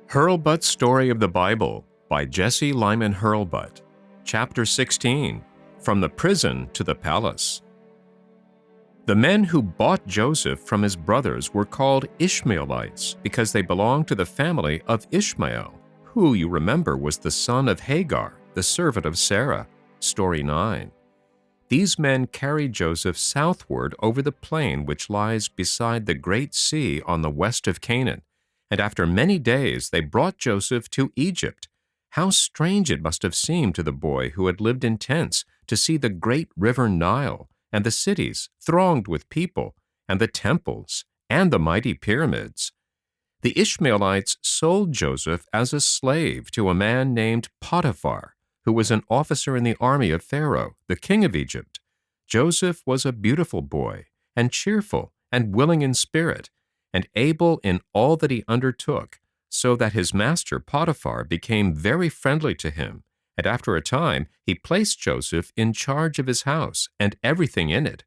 Hurlbut's Story of the Bible by Jesse Lyman Hurlbut. Chapter 16, From the Prison to the Palace. The men who bought Joseph from his brothers were called Ishmaelites because they belonged to the family of Ishmael, who, you remember, was the son of Hagar, the servant of Sarah. Story 9. These men carried Joseph southward over the plain which lies beside the great sea on the west of Canaan. And after many days they brought Joseph to Egypt. How strange it must have seemed to the boy who had lived in tents to see the great river Nile, and the cities thronged with people, and the temples, and the mighty pyramids. The Ishmaelites sold Joseph as a slave to a man named Potiphar, who was an officer in the army of Pharaoh, the king of Egypt. Joseph was a beautiful boy, and cheerful, and willing in spirit, and able in all that he undertook, so that his master Potiphar became very friendly to him, and after a time he placed Joseph in charge of his house and everything in it.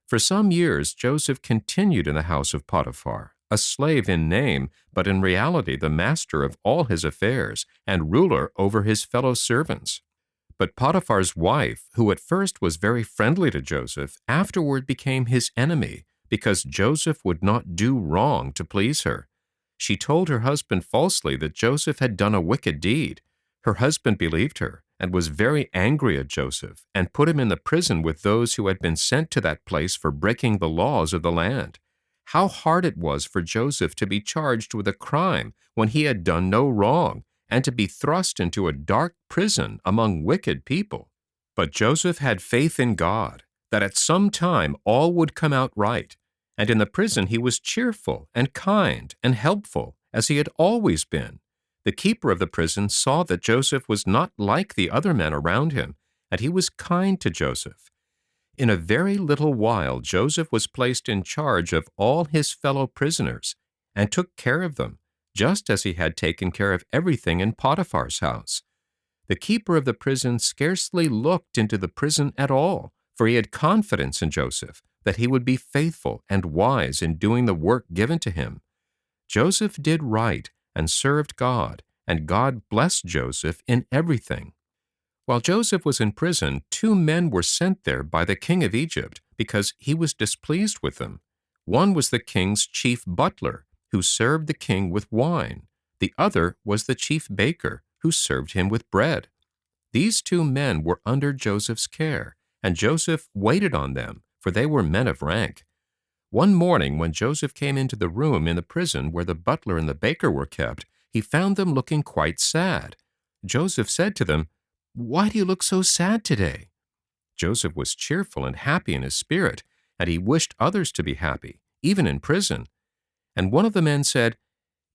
For some years Joseph continued in the house of Potiphar, a slave in name, but in reality the master of all his affairs and ruler over his fellow servants. But Potiphar's wife, who at first was very friendly to Joseph, afterward became his enemy, because Joseph would not do wrong to please her. She told her husband falsely that Joseph had done a wicked deed. Her husband believed her, and was very angry at Joseph, and put him in the prison with those who had been sent to that place for breaking the laws of the land. How hard it was for Joseph to be charged with a crime when he had done no wrong, and to be thrust into a dark prison among wicked people. But Joseph had faith in God, that at some time all would come out right. And in the prison he was cheerful and kind and helpful, as he had always been. The keeper of the prison saw that Joseph was not like the other men around him, and he was kind to Joseph. In a very little while Joseph was placed in charge of all his fellow prisoners, and took care of them, just as he had taken care of everything in Potiphar's house. The keeper of the prison scarcely looked into the prison at all, for he had confidence in Joseph, that he would be faithful and wise in doing the work given to him. Joseph did right and served God, and God blessed Joseph in everything. While Joseph was in prison, 2 men were sent there by the king of Egypt, because he was displeased with them. One was the king's chief butler, who served the king with wine. The other was the chief baker, who served him with bread. These 2 men were under Joseph's care, and Joseph waited on them, for they were men of rank. One morning, when Joseph came into the room in the prison where the butler and the baker were kept, he found them looking quite sad. Joseph said to them, "Why do you look so sad today?" Joseph was cheerful and happy in his spirit, and he wished others to be happy, even in prison. And one of the men said,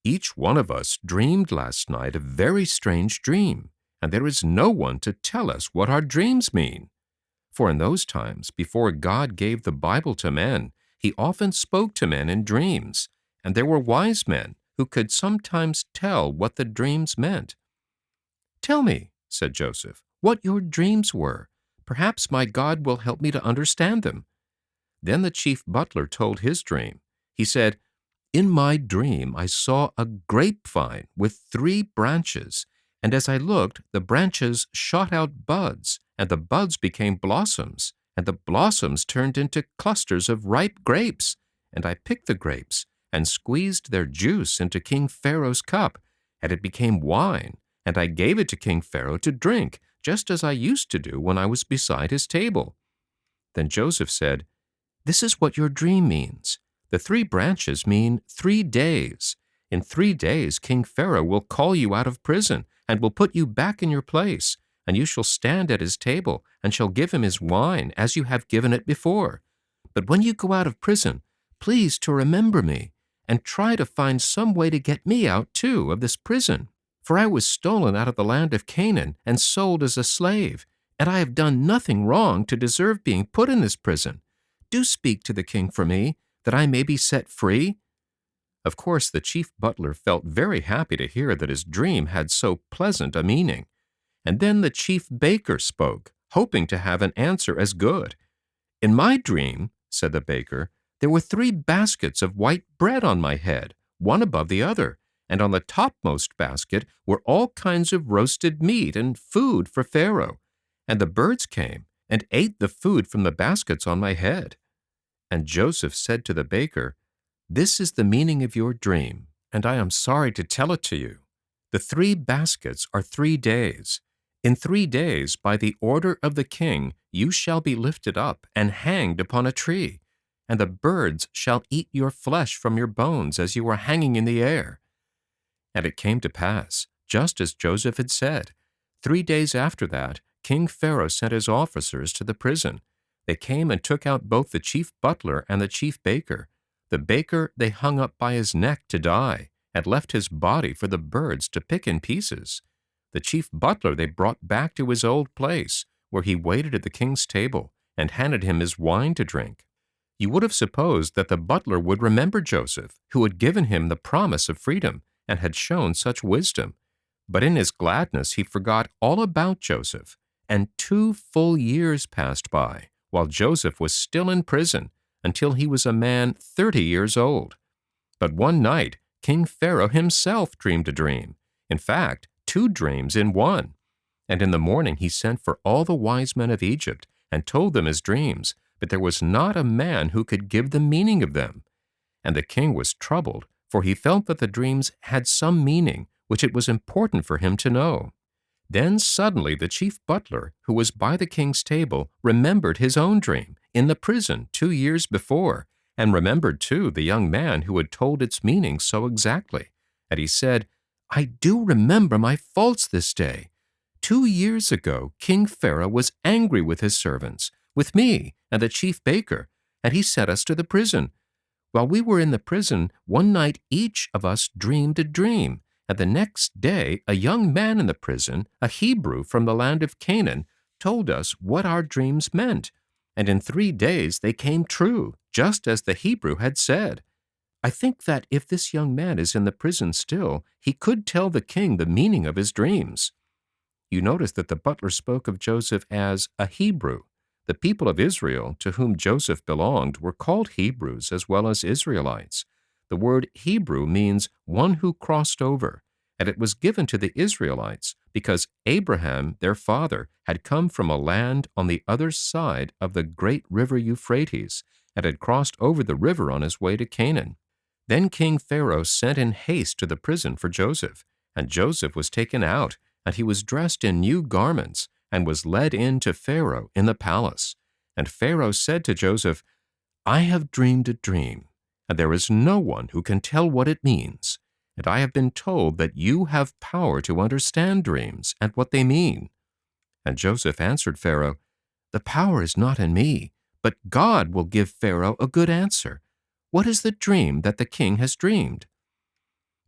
"Each one of us dreamed last night a very strange dream, and there is no one to tell us what our dreams mean." For in those times, before God gave the Bible to men, he often spoke to men in dreams, and there were wise men who could sometimes tell what the dreams meant. "Tell me," said Joseph, "what your dreams were. Perhaps my God will help me to understand them." Then the chief butler told his dream. He said, "In my dream I saw a grapevine with 3 branches, and as I looked, the branches shot out buds, and the buds became blossoms, and the blossoms turned into clusters of ripe grapes. And I picked the grapes, and squeezed their juice into King Pharaoh's cup, and it became wine, and I gave it to King Pharaoh to drink, just as I used to do when I was beside his table." Then Joseph said, "This is what your dream means. The 3 branches mean 3 days. In 3 days King Pharaoh will call you out of prison, and will put you back in your place, and you shall stand at his table, and shall give him his wine as you have given it before. But when you go out of prison, please to remember me, and try to find some way to get me out too of this prison. For I was stolen out of the land of Canaan and sold as a slave, and I have done nothing wrong to deserve being put in this prison. Do speak to the king for me, that I may be set free." Of course, the chief butler felt very happy to hear that his dream had so pleasant a meaning. And then the chief baker spoke, hoping to have an answer as good. "In my dream," said the baker, "there were 3 baskets of white bread on my head, one above the other, and on the topmost basket were all kinds of roasted meat and food for Pharaoh. And the birds came and ate the food from the baskets on my head. And Joseph said to the baker, This is the meaning of your dream, and I am sorry to tell it to you. The 3 baskets are 3 days. In 3 days, by the order of the king, you shall be lifted up and hanged upon a tree, and the birds shall eat your flesh from your bones as you are hanging in the air. And it came to pass, just as Joseph had said. 3 days after that, King Pharaoh sent his officers to the prison. They came and took out both the chief butler and the chief baker. The baker they hung up by his neck to die, and left his body for the birds to pick in pieces. The chief butler they brought back to his old place, where he waited at the king's table, and handed him his wine to drink. You would have supposed that the butler would remember Joseph, who had given him the promise of freedom, and had shown such wisdom. But in his gladness he forgot all about Joseph, and 2 full years passed by, while Joseph was still in prison, until he was a man 30 years old. But one night King Pharaoh himself dreamed a dream, in fact, 2 dreams in one. And in the morning he sent for all the wise men of Egypt, and told them his dreams, but there was not a man who could give the meaning of them. And the king was troubled, for he felt that the dreams had some meaning, which it was important for him to know. Then suddenly the chief butler, who was by the king's table, remembered his own dream in the prison 2 years before, and remembered too the young man who had told its meaning so exactly. And he said, I do remember my faults this day. 2 years ago King Pharaoh was angry with his servants, with me and the chief baker, and he sent us to the prison. While we were in the prison, one night each of us dreamed a dream, and the next day a young man in the prison, a Hebrew from the land of Canaan, told us what our dreams meant, and in 3 days they came true, just as the Hebrew had said. I think that if this young man is in the prison still, he could tell the king the meaning of his dreams. You notice that the butler spoke of Joseph as a Hebrew. The people of Israel, to whom Joseph belonged, were called Hebrews as well as Israelites. The word Hebrew means one who crossed over, and it was given to the Israelites because Abraham, their father, had come from a land on the other side of the great river Euphrates, and had crossed over the river on his way to Canaan. Then King Pharaoh sent in haste to the prison for Joseph, and Joseph was taken out, and he was dressed in new garments, and was led in to Pharaoh in the palace. And Pharaoh said to Joseph, I have dreamed a dream, and there is no one who can tell what it means. And I have been told that you have power to understand dreams and what they mean. And Joseph answered Pharaoh, The power is not in me, but God will give Pharaoh a good answer. What is the dream that the king has dreamed?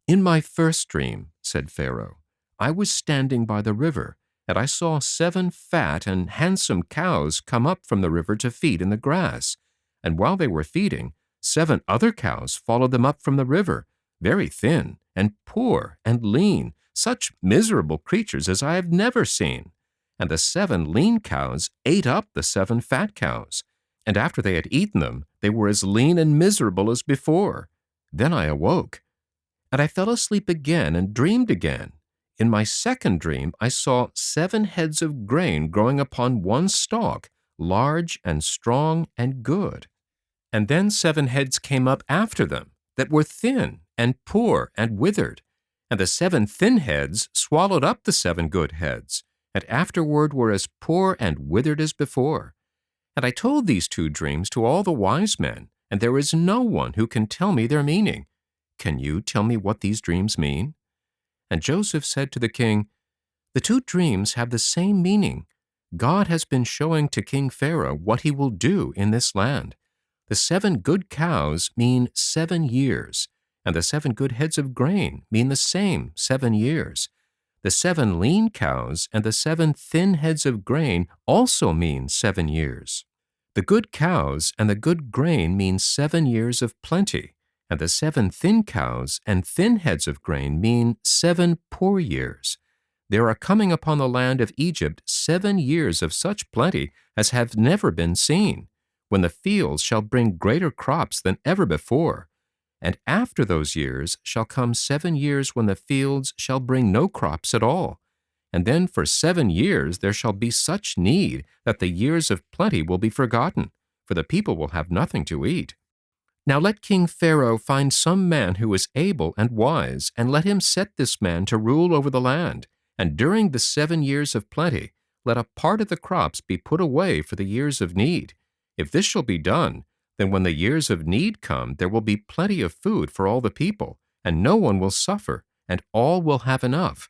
In my first dream, said Pharaoh, I was standing by the river, and I saw 7 fat and handsome cows come up from the river to feed in the grass. And while they were feeding, 7 other cows followed them up from the river, very thin and poor and lean, such miserable creatures as I have never seen. And the 7 lean cows ate up the 7 fat cows. And after they had eaten them, they were as lean and miserable as before. Then I awoke. And I fell asleep again and dreamed again. In my second dream, I saw 7 heads of grain growing upon one stalk, large and strong and good. And then 7 heads came up after them, that were thin and poor and withered. And the 7 thin heads swallowed up the 7 good heads, and afterward were as poor and withered as before. And I told these 2 dreams to all the wise men, and there is no one who can tell me their meaning. Can you tell me what these dreams mean? And Joseph said to the king, The 2 dreams have the same meaning. God has been showing to King Pharaoh what he will do in this land. The 7 good cows mean 7 years, and the 7 good heads of grain mean the same 7 years. The 7 lean cows and the 7 thin heads of grain also mean 7 years. The good cows and the good grain mean 7 years of plenty, and the 7 thin cows and thin heads of grain mean 7 poor years. There are coming upon the land of Egypt 7 years of such plenty as have never been seen, when the fields shall bring greater crops than ever before. And after those years shall come 7 years when the fields shall bring no crops at all. And then for 7 years there shall be such need that the years of plenty will be forgotten, for the people will have nothing to eat. Now let King Pharaoh find some man who is able and wise, and let him set this man to rule over the land. And during the 7 years of plenty, let a part of the crops be put away for the years of need. If this shall be done, then when the years of need come, there will be plenty of food for all the people, and no one will suffer, and all will have enough.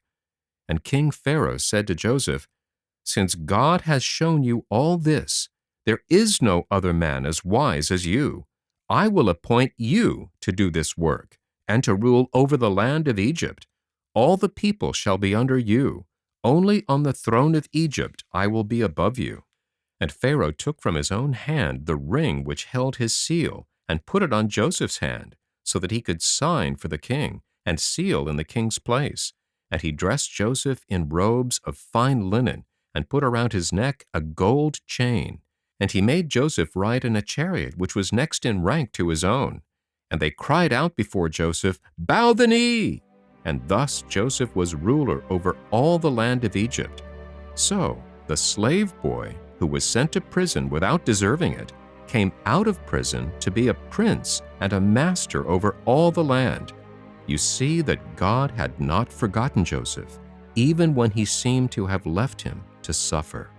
And King Pharaoh said to Joseph, Since God has shown you all this, there is no other man as wise as you. I will appoint you to do this work, and to rule over the land of Egypt. All the people shall be under you. Only on the throne of Egypt I will be above you. And Pharaoh took from his own hand the ring which held his seal, and put it on Joseph's hand, so that he could sign for the king, and seal in the king's place. And he dressed Joseph in robes of fine linen, and put around his neck a gold chain. And he made Joseph ride in a chariot which was next in rank to his own. And they cried out before Joseph, Bow the knee! And thus Joseph was ruler over all the land of Egypt. So the slave boy, who was sent to prison without deserving it, came out of prison to be a prince and a master over all the land. You see that God had not forgotten Joseph, even when he seemed to have left him to suffer.